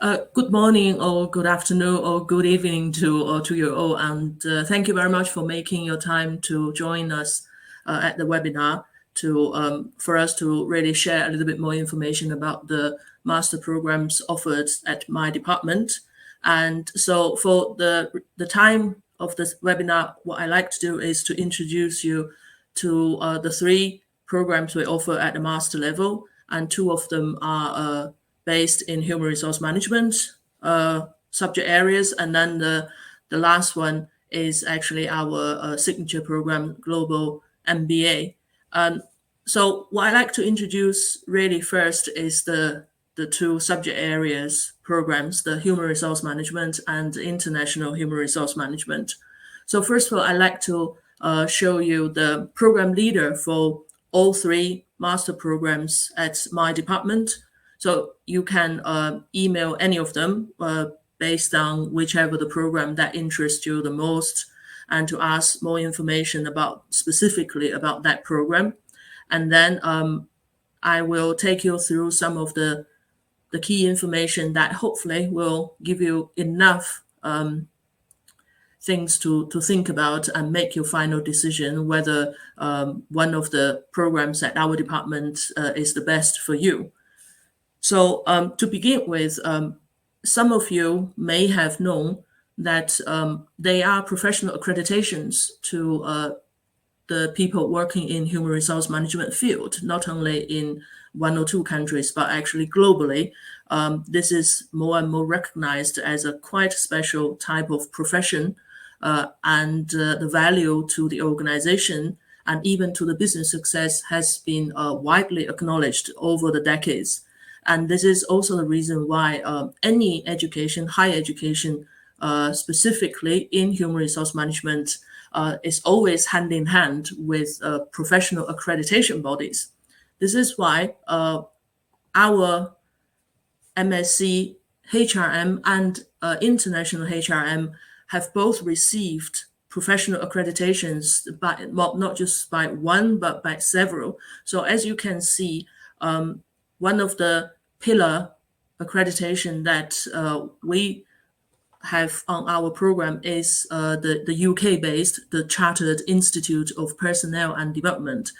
Good morning, or good afternoon, or good evening to you all, and thank you very much for making your time to join us at the webinar for us to really share a little bit more information about the master programs offered at my department. And so, for the time of this webinar, what I like to do is to introduce you to the three programs we offer at the master level, and two of them are based in human resource management subject areas. And then the last one is actually our signature program, Global MBA. So what I like to introduce really first is the two subject areas programs, the human resource management and international human resource management. So first of all, I like to show you the program leader for all three master programs at my department. So you can email any of them based on whichever the program that interests you the most, and to ask more information specifically about that program. And then I will take you through some of the key information that hopefully will give you enough things to think about and make your final decision whether one of the programs at our department is the best for you. So to begin with, some of you may have known that they are professional accreditations to the people working in human resource management field, not only in one or two countries, but actually globally. This is more and more recognized as a quite special type of profession, and the value to the organization and even to the business success has been widely acknowledged over the decades. And this is also the reason why any education, higher education, specifically in human resource management, is always hand in hand with professional accreditation bodies. This is why our MSc HRM and international HRM have both received professional accreditations, by not just by one, but by several. So as you can see, one of the pillar accreditation that we have on our program is the UK-based, the Chartered Institute of Personnel and Development.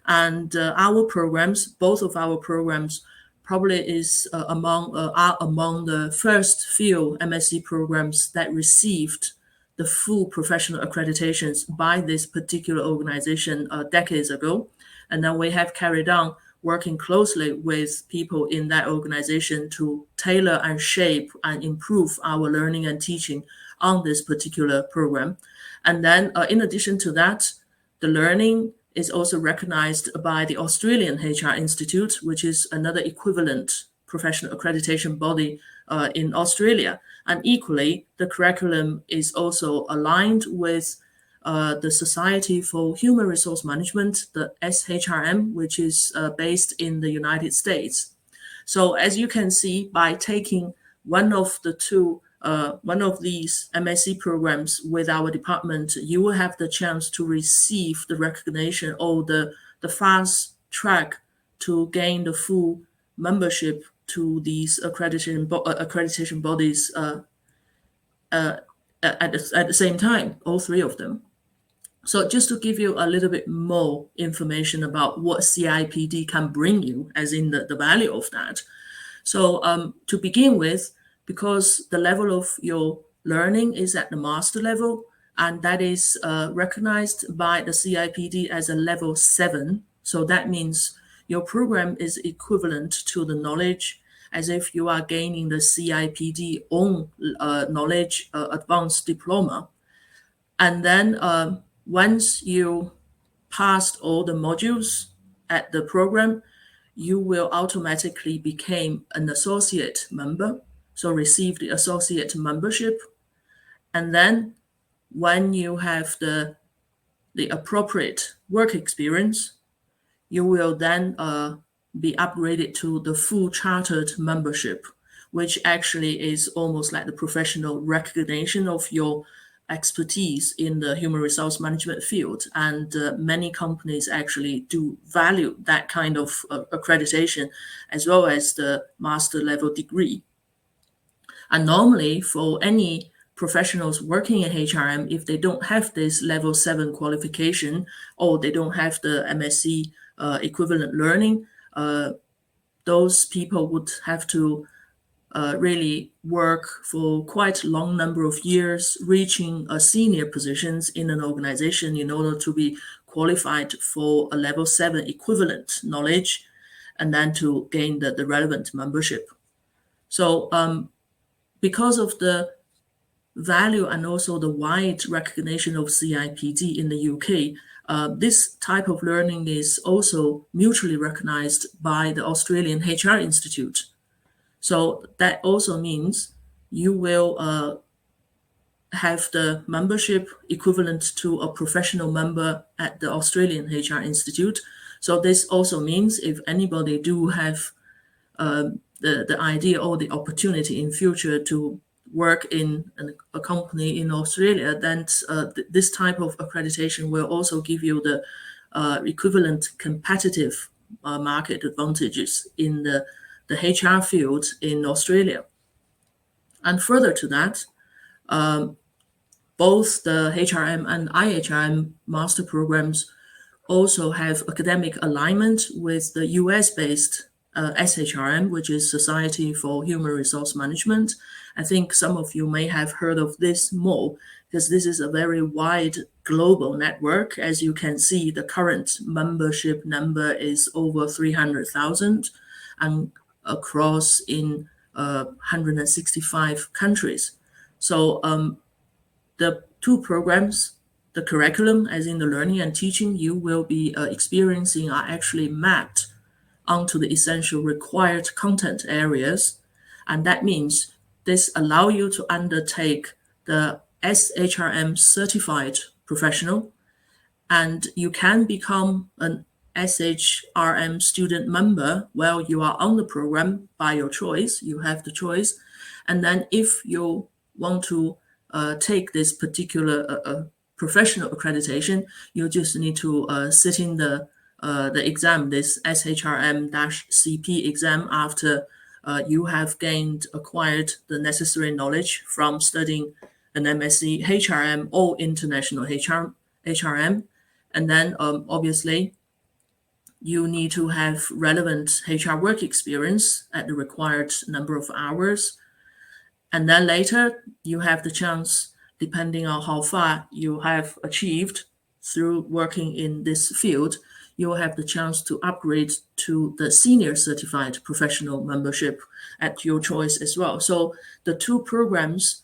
And our programs, both of our programs, probably are among the first few MSc programs that received the full professional accreditations by this particular organization decades ago. And then we have carried on working closely with people in that organization to tailor and shape and improve our learning and teaching on this particular program. And then in addition to that, the learning is also recognized by the Australian HR Institute, which is another equivalent professional accreditation body in Australia. And equally, the curriculum is also aligned with the Society for Human Resource Management, the SHRM, which is based in the United States. So as you can see, by taking one of these MSc programs with our department, you will have the chance to receive the recognition or the fast track to gain the full membership to these accreditation bodies at the same time, all three of them. So just to give you a little bit more information about what CIPD can bring you, as in the value of that. So to begin with, because the level of your learning is at the master level, and that is recognized by the CIPD as a level 7. So that means your program is equivalent to the knowledge as if you are gaining the CIPD own knowledge advanced diploma. And then once you passed all the modules at the program, you will automatically become an associate member, so receive the associate membership. And then when you have the appropriate work experience, you will then be upgraded to the full chartered membership, which actually is almost like the professional recognition of your expertise in the human resource management field. And many companies actually do value that kind of accreditation, as well as the master level degree. And normally for any professionals working in HRM, if they don't have this level 7 qualification or they don't have the MSc equivalent learning, those people would have to really work for quite a long number of years, reaching senior positions in an organization in order to be qualified for a level 7 equivalent knowledge, and then to gain the relevant membership. So because of the value and also the wide recognition of CIPD in the UK, this type of learning is also mutually recognized by the Australian HR Institute. So that also means you will have the membership equivalent to a professional member at the Australian HR Institute. So this also means if anybody do have the idea or the opportunity in future to work in a company in Australia, then this type of accreditation will also give you the equivalent competitive market advantages in the HR field in Australia. And further to that, both the HRM and IHRM master programs also have academic alignment with the US-based SHRM, which is Society for Human Resource Management. I think some of you may have heard of this more, because this is a very wide global network. As you can see, the current membership number is over 300,000 and across in 165 countries. So the two programs, the curriculum, as in the learning and teaching you will be experiencing, are actually mapped onto the essential required content areas. And that means this allow you to undertake the SHRM certified professional, and you can become an SHRM student member while you are on the program by your choice. You have the choice. And then if you want to take this particular professional accreditation, you just need to sit in the exam, this SHRM-CP exam, after you have acquired the necessary knowledge from studying an MSc HRM or international HRM. And then obviously you need to have relevant HR work experience at the required number of hours. And then later you have the chance, depending on how far you have achieved through working in this field, you will have the chance to upgrade to the senior certified professional membership at your choice as well. So the two programs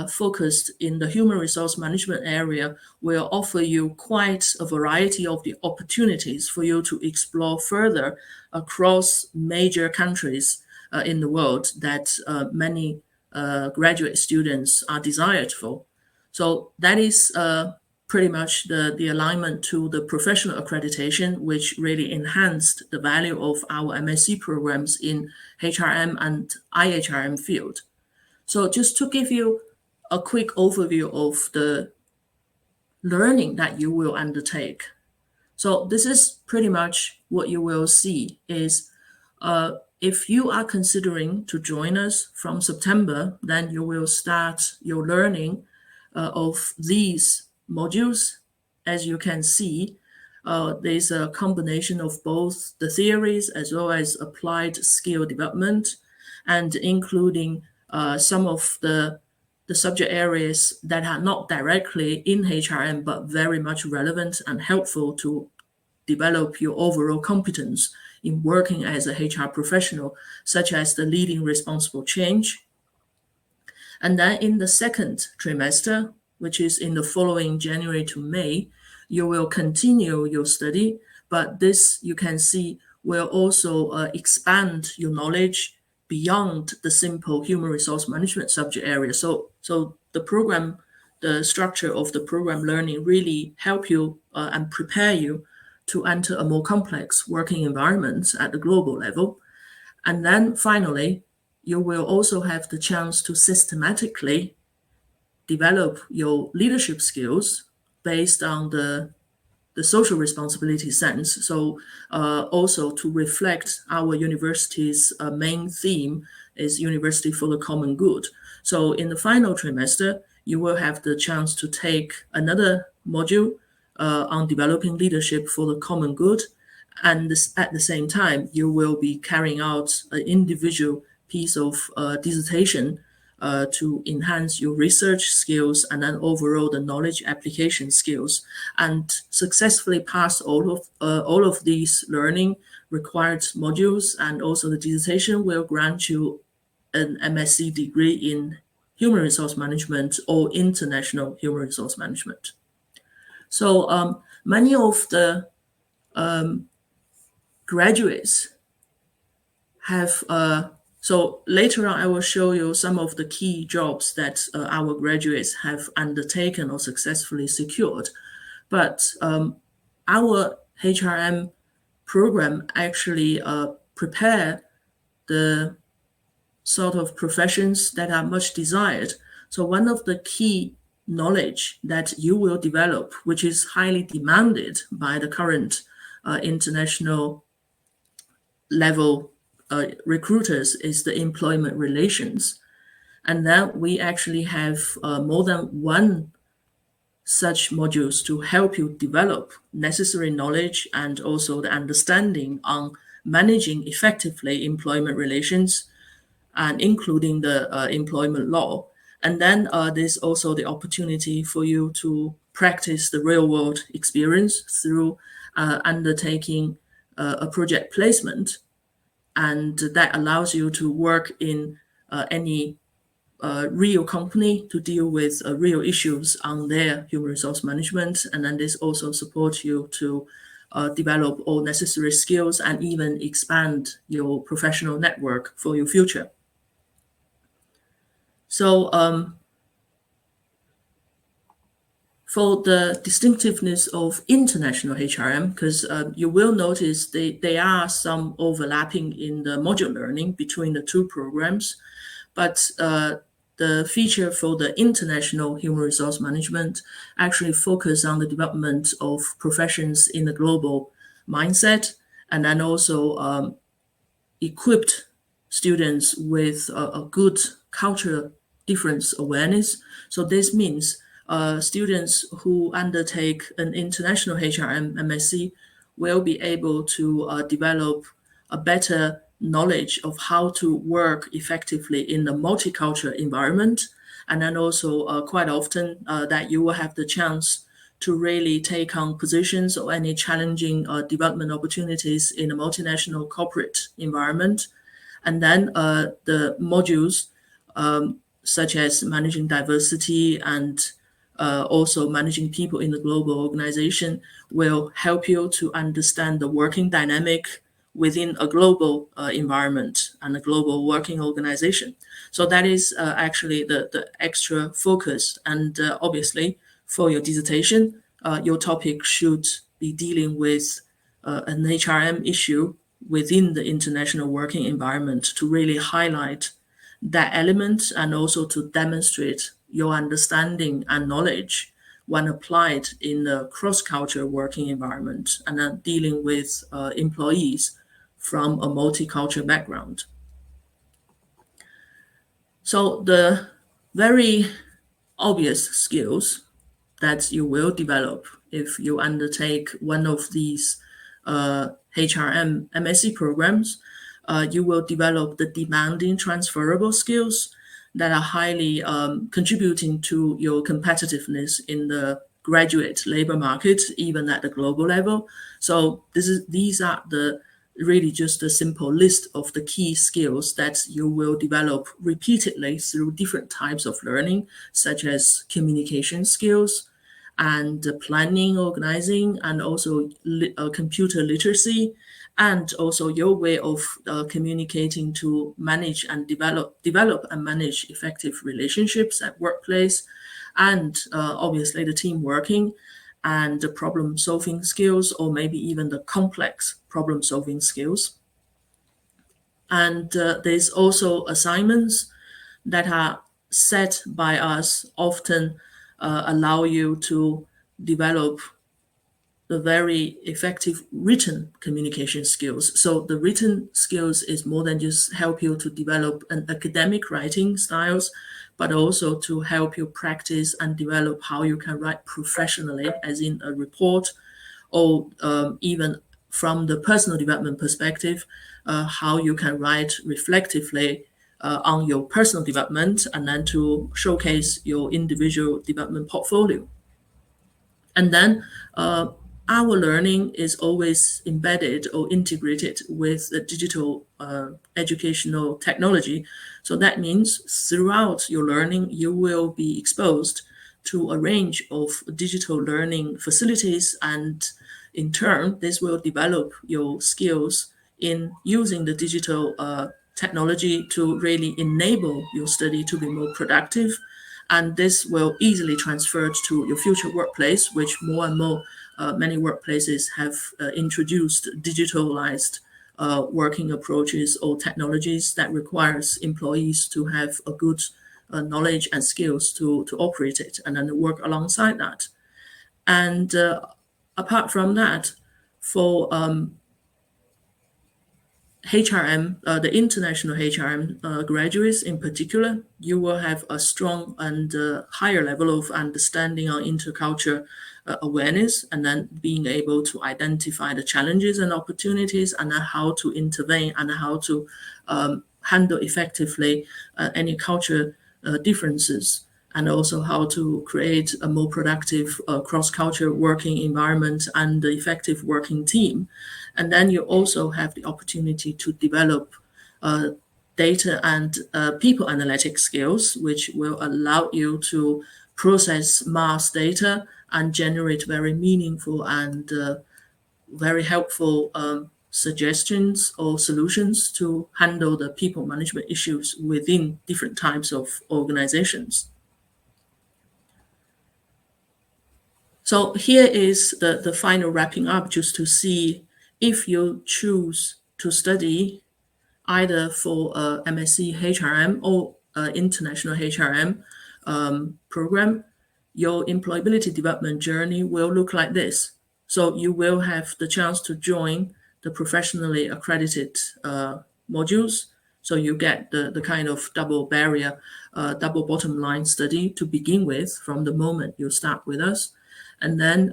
focused in the human resource management area will offer you quite a variety of the opportunities for you to explore further across major countries in the world that many graduate students are desired for. So that is pretty much the alignment to the professional accreditation, which really enhanced the value of our MSc programs in HRM and IHRM field. So just to give you a quick overview of the learning that you will undertake. So this is pretty much what you will see is if you are considering to join us from September, then you will start your learning of these modules. As you can see, there's a combination of both the theories as well as applied skill development, and including some of the subject areas that are not directly in HRM, but very much relevant and helpful to develop your overall competence in working as a HR professional, such as the leading responsible change. And then in the second trimester, which is in the following January to May, you will continue your study, but this, you can see, will also expand your knowledge beyond the simple human resource management subject area. So the program, the structure of the program learning really help you and prepare you to enter a more complex working environment at the global level. And then finally, you will also have the chance to systematically develop your leadership skills based on the the social responsibility sense. So also to reflect our university's main theme is University for the Common Good. So in the final trimester, you will have the chance to take another module on developing leadership for the common good. And at the same time, you will be carrying out an individual piece of dissertation to enhance your research skills and then overall the knowledge application skills, and successfully pass all of these learning required modules, and also the dissertation will grant you an MSc degree in human resource management or international human resource management. So many of the graduates have so later on I will show you some of the key jobs that our graduates have undertaken or successfully secured. But our HRM program actually prepare the sort of professions that are much desired. So one of the key knowledge that you will develop, which is highly demanded by the current international level recruiters, is the employment relations. And then we actually have more than one such modules to help you develop necessary knowledge and also the understanding on managing effectively employment relations, and including the employment law. And then there's also the opportunity for you to practice the real world experience through undertaking a project placement. And that allows you to work in any real company to deal with real issues on their human resource management. And then this also supports you to develop all necessary skills and even expand your professional network for your future. So for the distinctiveness of international HRM, because you will notice there are some overlapping in the module learning between the two programs, but the feature for the international human resource management actually focus on the development of professions in the global mindset, and then also equipped students with a good cultural difference awareness. So this means students who undertake an international HRM MSc will be able to develop a better knowledge of how to work effectively in a multicultural environment. And then also quite often that you will have the chance to really take on positions or any challenging development opportunities in a multinational corporate environment. And then the modules such as managing diversity and also managing people in the global organization will help you to understand the working dynamic within a global environment and a global working organization. So that is actually the extra focus. And obviously, for your dissertation, your topic should be dealing with an HRM issue within the international working environment to really highlight that element and also to demonstrate your understanding and knowledge when applied in the cross-cultural working environment and then dealing with employees from a multicultural background. So the very obvious skills that you will develop if you undertake one of these HRM MSc programs, you will develop the demanding transferable skills that are highly contributing to your competitiveness in the graduate labor market, even at the global level. So these are the really just a simple list of the key skills that you will develop repeatedly through different types of learning, such as communication skills and planning, organizing, and also computer literacy, and also your way of communicating to manage and develop and manage effective relationships at workplace, and obviously the team working and the problem solving skills, or maybe even the complex problem solving skills. And there's also assignments that are set by us, often allow you to develop the very effective written communication skills. So the written skills is more than just help you to develop an academic writing styles, but also to help you practice and develop how you can write professionally, as in a report, or even from the personal development perspective, how you can write reflectively on your personal development, and then to showcase your individual development portfolio. And then our learning is always embedded or integrated with the digital educational technology. So that means throughout your learning, you will be exposed to a range of digital learning facilities, and in turn, this will develop your skills in using the digital technology to really enable your study to be more productive. And this will easily transfer to your future workplace, which more and more many workplaces have introduced digitalized working approaches or technologies that requires employees to have a good knowledge and skills to operate it, and then work alongside that. And apart from that, for HRM, the international HRM graduates in particular, you will have a strong and higher level of understanding on intercultural awareness, and then being able to identify the challenges and opportunities, and then how to intervene, and how to handle effectively any culture differences, and also how to create a more productive cross-cultural working environment and the effective working team. And then you also have the opportunity to develop data and people analytic skills, which will allow you to process mass data and generate very meaningful and very helpful suggestions or solutions to handle the people management issues within different types of organizations. So here is the final wrapping up, just to see if you choose to study either for a MSc HRM or international HRM program, your employability development journey will look like this. So you will have the chance to join the professionally accredited modules. So you get the kind of double barrier, double bottom line study to begin with from the moment you start with us. And then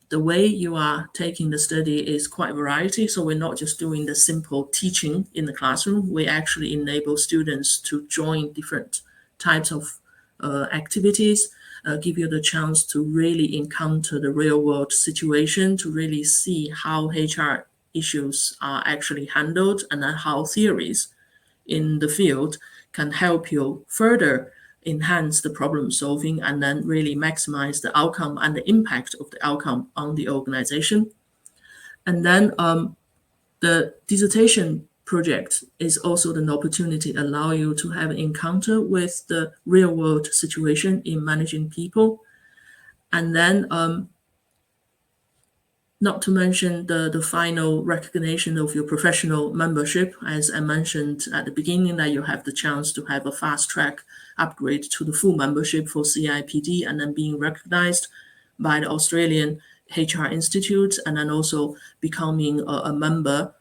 the way you are taking the study is quite a variety. So we're not just doing the simple teaching in the classroom. We actually enable students to join different types of activities, give you the chance to really encounter the real world situation, to really see how HR issues are actually handled, and then how theories in the field can help you further enhance the problem solving, and then really maximize the outcome and the impact of the outcome on the organization. And then the dissertation project is also an opportunity to allow you to have an encounter with the real world situation in managing people. And then not to mention the final recognition of your professional membership, as I mentioned at the beginning, that you have the chance to have a fast track upgrade to the full membership for CIPD, and then being recognized by the Australian HR Institute, and then also becoming a member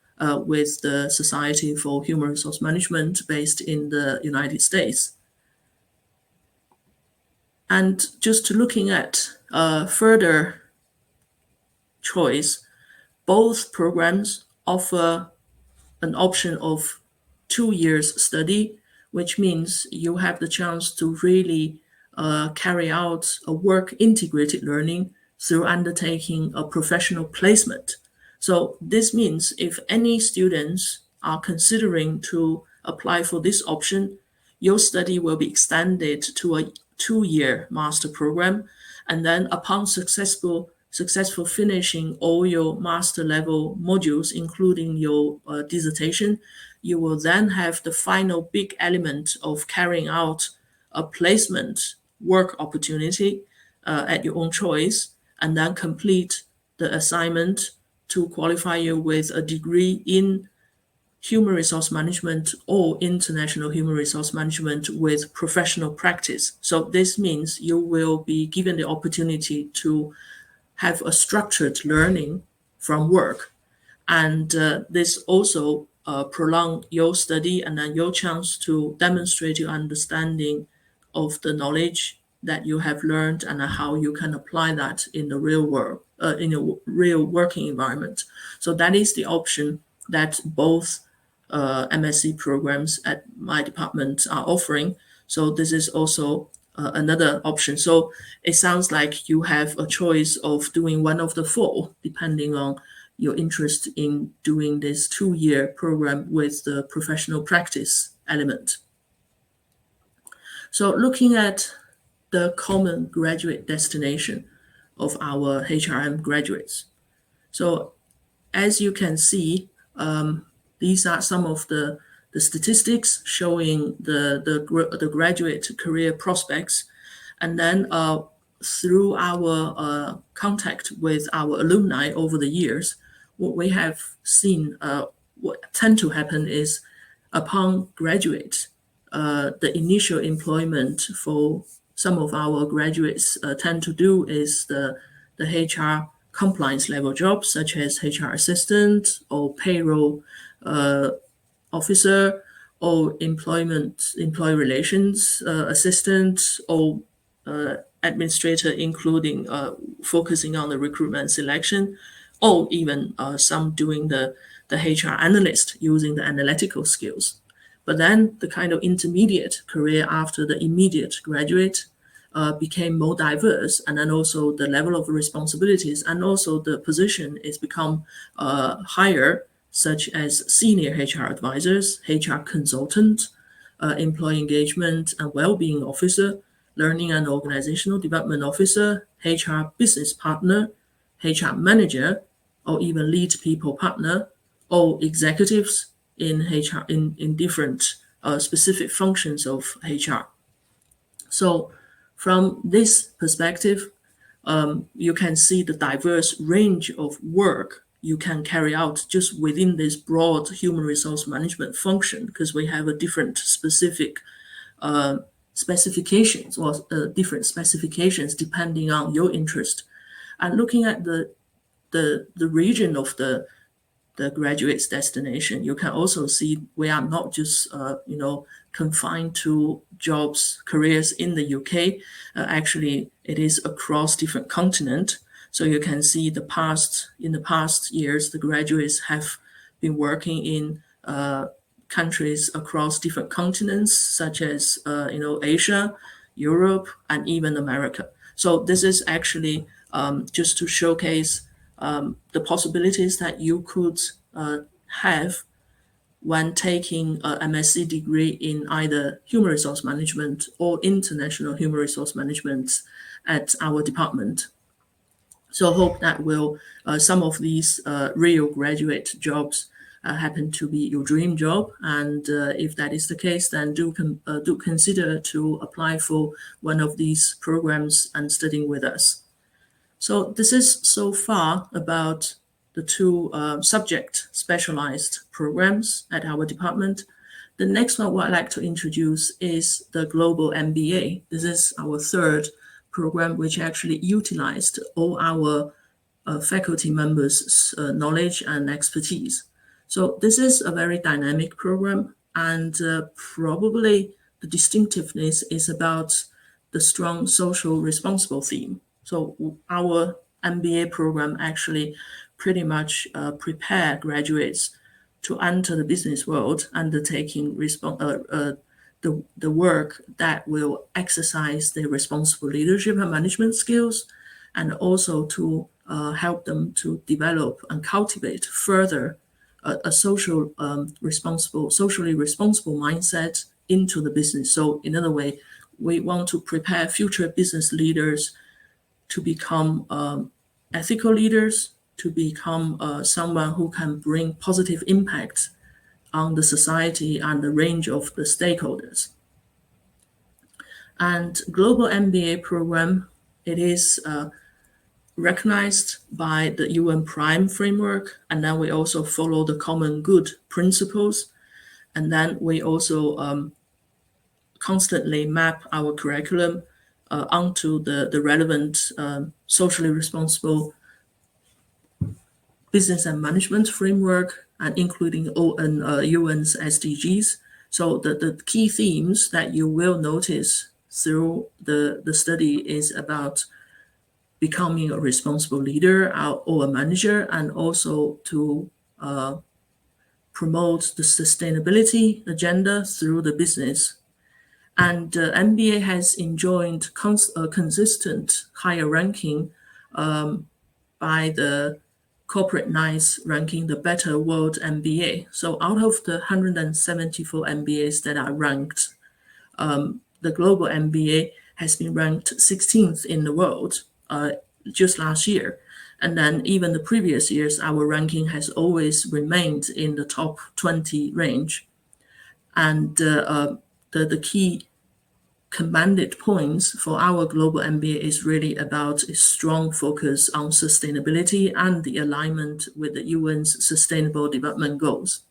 with the Society for Human Resource Management based in the United States. And just looking at further choice, both programs offer an option of 2 years study, which means you have the chance to really carry out a work integrated learning through undertaking a professional placement. So this means if any students are considering to apply for this option, your study will be extended to a 2-year master program. And then upon successful finishing all your master level modules, including your dissertation, you will then have the final big element of carrying out a placement work opportunity at your own choice, and then complete the assignment to qualify you with a degree in human resource management or international human resource management with professional practice. So this means you will be given the opportunity to have a structured learning from work. And this also prolong your study and then your chance to demonstrate your understanding of the knowledge that you have learned and how you can apply that in the real world, in a real working environment. So that is the option that both MSc programs at my department are offering. So this is also another option. So it sounds like you have a choice of doing one of the four, depending on your interest in doing this 2-year program with the professional practice element. So looking at the common graduate destination of our HRM graduates. So as you can see, these are some of the statistics showing the graduate career prospects. And then through our contact with our alumni over the years, what we have seen, what tend to happen is upon graduate, the initial employment for some of our graduates tend to do is the HR compliance level jobs, such as HR assistant or payroll officer or employee relations assistant or administrator, including focusing on the recruitment selection, or even some doing the HR analyst using the analytical skills. But then the kind of intermediate career after the immediate graduate became more diverse, and then also the level of responsibilities and also the position is become higher, such as senior HR advisors, HR consultant, employee engagement and well-being officer, learning and organizational development officer, HR business partner, HR manager, or even lead people partner, or executives in HR in different specific functions of HR. So from this perspective, you can see the diverse range of work you can carry out just within this broad human resource management function, because we have a different specific specifications or different specifications depending on your interest. And looking at the region of the graduate's destination, you can also see we are not just confined to jobs, careers in the UK. Actually, it is across different continents. So you can see in the past years, the graduates have been working in countries across different continents, such as Asia, Europe, and even America. So this is actually just to showcase the possibilities that you could have when taking an MSc degree in either human resource management or international human resource management at our department. So I hope that will some of these real graduate jobs happen to be your dream job, and if that is the case, then do consider to apply for one of these programs and studying with us. So this is so far about the two subject specialized programs at our department. The next one what I'd like to introduce is the Global MBA. This is our third program, which actually utilized all our faculty members' knowledge and expertise. So this is a very dynamic program, and probably the distinctiveness is about the strong social responsible theme. So our MBA program actually pretty much prepare graduates to enter the business world, undertaking the work that will exercise their responsible leadership and management skills, and also to help them to develop and cultivate further a socially responsible mindset into the business. So in other way, we want to prepare future business leaders to become ethical leaders, to become someone who can bring positive impact on the society and the range of the stakeholders. And Global MBA program, it is recognized by the UN Prime framework, and then we also follow the common good principles, and then we also constantly map our curriculum onto the relevant socially responsible business and management framework, and including UN's SDGs. So the key themes that you will notice through the study is about becoming a responsible leader or a manager, and also to promote the sustainability agenda through the business. And MBA has enjoyed consistent higher ranking by the Corporate Knights ranking the Better World MBA. So out of the 174 MBAs that are ranked, the global MBA has been ranked 16th in the world just last year. And then even the previous years, our ranking has always remained in the top 20 range. And the key commanded points for our global MBA is really about a strong focus on sustainability and the alignment with the UN's Sustainable Development Goals.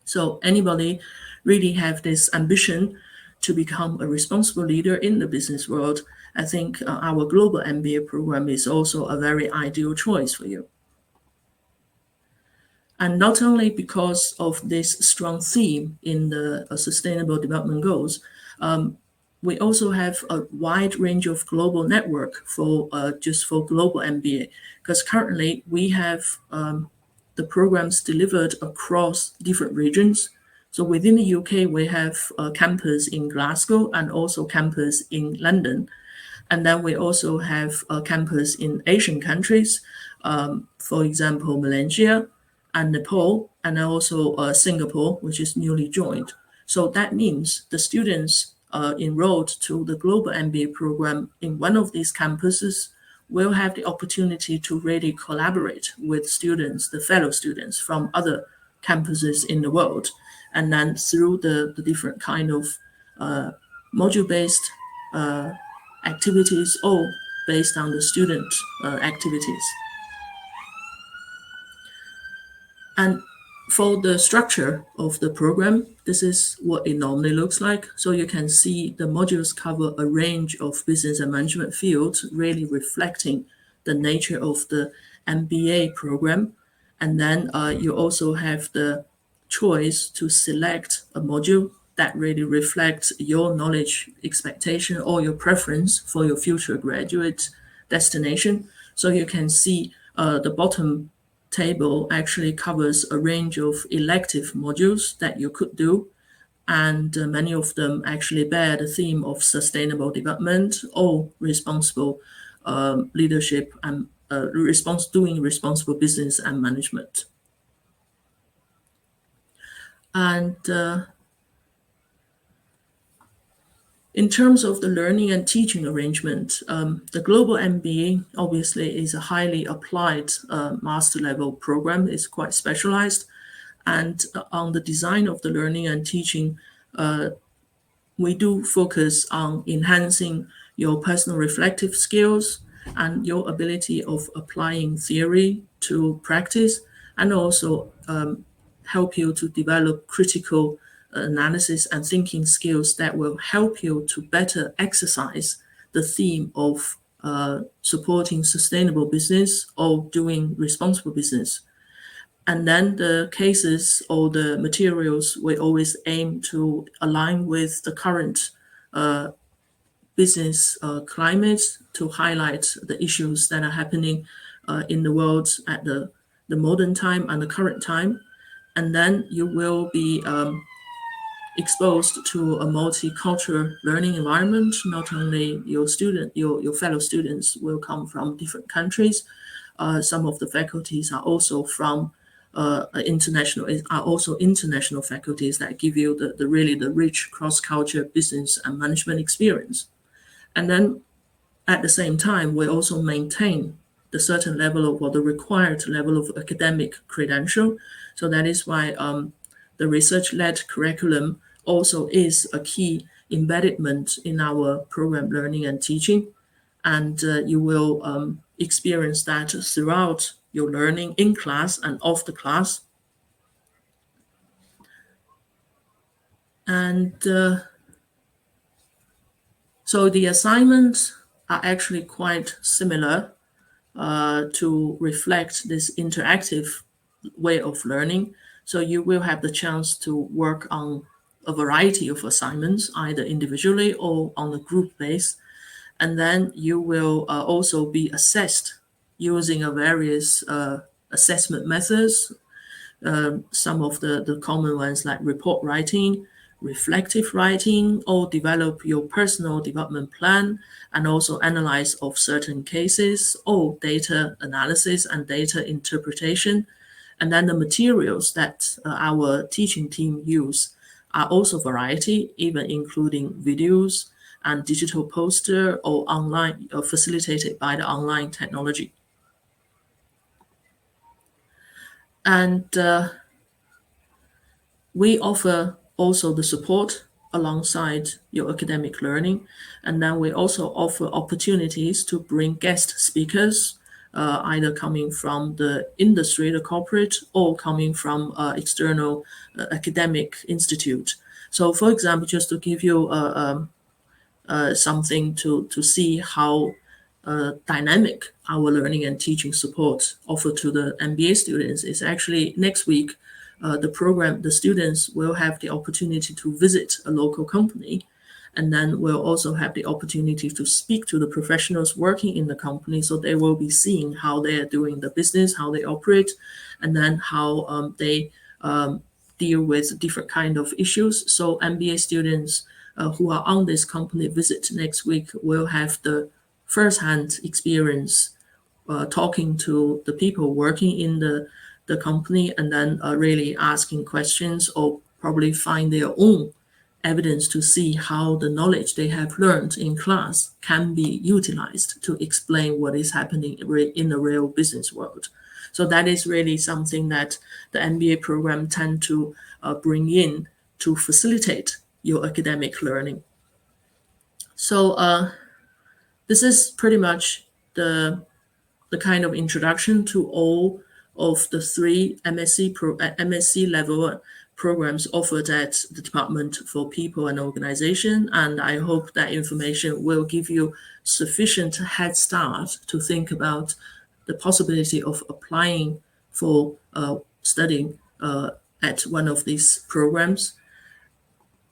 So anybody really have this ambition to become a responsible leader in the business world, I think our global MBA program is also a very ideal choice for you. And not only because of this strong theme in the Sustainable Development Goals, we also have a wide range of global network for just for global MBA, because currently we have the programs delivered across different regions. So within the UK, we have a campus in Glasgow and also campus in London. And then we also have a campus in Asian countries, for example, Malaysia and Nepal, and also Singapore, which is newly joined. So that means the students enrolled to the global MBA program in one of these campuses will have the opportunity to really collaborate with students, the fellow students from other campuses in the world. And then through the different kind of module-based activities, all based on the student activities. And for the structure of the program, this is what it normally looks like. So you can see the modules cover a range of business and management fields, really reflecting the nature of the MBA program. And then you also have the choice to select a module that really reflects your knowledge expectation or your preference for your future graduate destination. So you can see the bottom table actually covers a range of elective modules that you could do, and many of them actually bear the theme of sustainable development or responsible leadership and doing responsible business and management. And in terms of the learning and teaching arrangement, the Global MBA obviously is a highly applied master level program. It's quite specialized. And on the design of the learning and teaching, we do focus on enhancing your personal reflective skills and your ability of applying theory to practice, and also help you to develop critical analysis and thinking skills that will help you to better exercise the theme of supporting sustainable business or doing responsible business. And then the cases or the materials, we always aim to align with the current business climate to highlight the issues that are happening in the world at the modern time and the current time. And then you will be exposed to a multicultural learning environment. Not only your fellow students will come from different countries. Some of the faculties are also from international faculties that give you the rich cross-culture business and management experience. And then at the same time, we also maintain the certain level of, or the required level of academic credential. So that is why the research-led curriculum also is a key embedment in our program learning and teaching. And you will experience that throughout your learning in class and off the class. And So the assignments are actually quite similar to reflect this interactive way of learning. So you will have the chance to work on a variety of assignments, either individually or on a group base. And then you will also be assessed using a various assessment methods. Some of the common ones like report writing, reflective writing, or develop your personal development plan, and also analyze of certain cases, or data analysis and data interpretation. And then the materials that our teaching team use are also variety, even including videos and digital poster or online, facilitated by the online technology. And we offer also the support alongside your academic learning. And then we also offer opportunities to bring guest speakers, either coming from the industry, the corporate, or coming from external academic institute. So, for example, just to give you something to see how dynamic our learning and teaching support offered to the MBA students is actually next week. The students will have the opportunity to visit a local company, and then we'll also have the opportunity to speak to the professionals working in the company. So they will be seeing how they are doing the business, how they operate, and then how they deal with different kind of issues. So MBA students who are on this company visit next week will have the first-hand experience talking to the people working in the company, and then really asking questions or probably find their own evidence to see how the knowledge they have learned in class can be utilized to explain what is happening in the real business world. So that is really something that the MBA program tend to bring in to facilitate your academic learning. So this is pretty much the kind of introduction to all of the three MSc level programs offered at the Department for People and Organization. And I hope that information will give you sufficient head start to think about the possibility of applying for studying at one of these programs.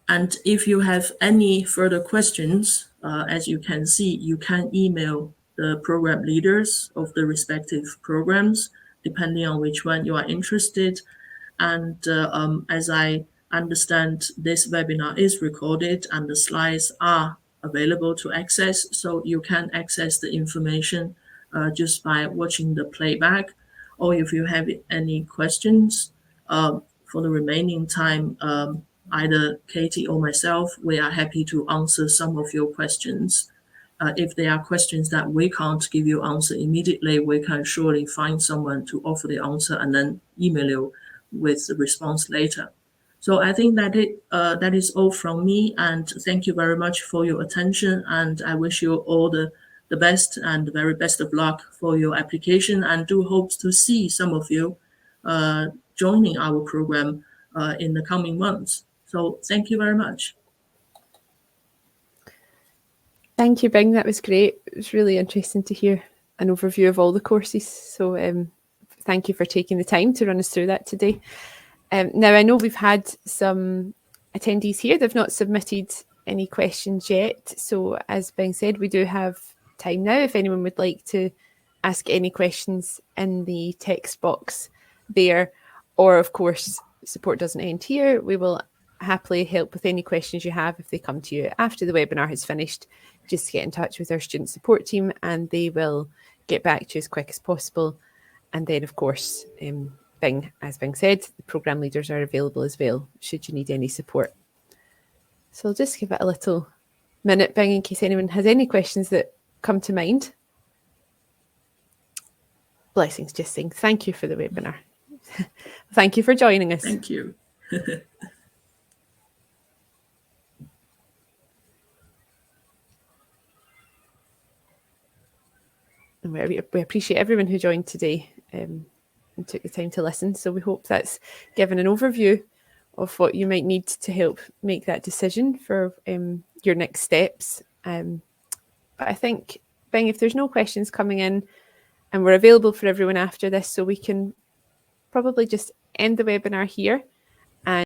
And if you have any further questions, as you can see, you can email the program leaders of the respective programs, depending on which one you are interested. And as I understand, this webinar is recorded and the slides are available to access. So you can access the information just by watching the playback. Or if you have any questions for the remaining time, either Katie or myself, we are happy to answer some of your questions. If there are questions that we can't give you answer immediately, we can surely find someone to offer the answer and then email you with the response later. So I think that is all from me, and thank you very much for your attention, and I wish you all the best and the very best of luck for your application, and do hope to see some of you joining our program in the coming months. So thank you very much. Thank you, Bing. That was great. It was really interesting to hear an overview of all the courses. So thank you for taking the time to run us through that today. Now, I know we've had some attendees here. They've not submitted any questions yet. So as Bing said, we do have time now. If anyone would like to ask any questions in the text box there, or of course, support doesn't end here. We will happily help with any questions you have if they come to you after the webinar has finished. Just get in touch with our student support team and they will get back to you as quick as possible. And then, of course, Bing, as Bing said, the program leaders are available as well, should you need any support. So I'll just give it a little minute, Bing, in case anyone has any questions that come to mind. Blessings, just saying thank you for the webinar. Thank you for joining us. Thank you. And we appreciate everyone who joined today and took the time to listen. So we hope that's given an overview of what you might need to help make that decision for your next steps But I think, Bing, if there's no questions coming in, and we're available for everyone after this, so we can probably just end the webinar here.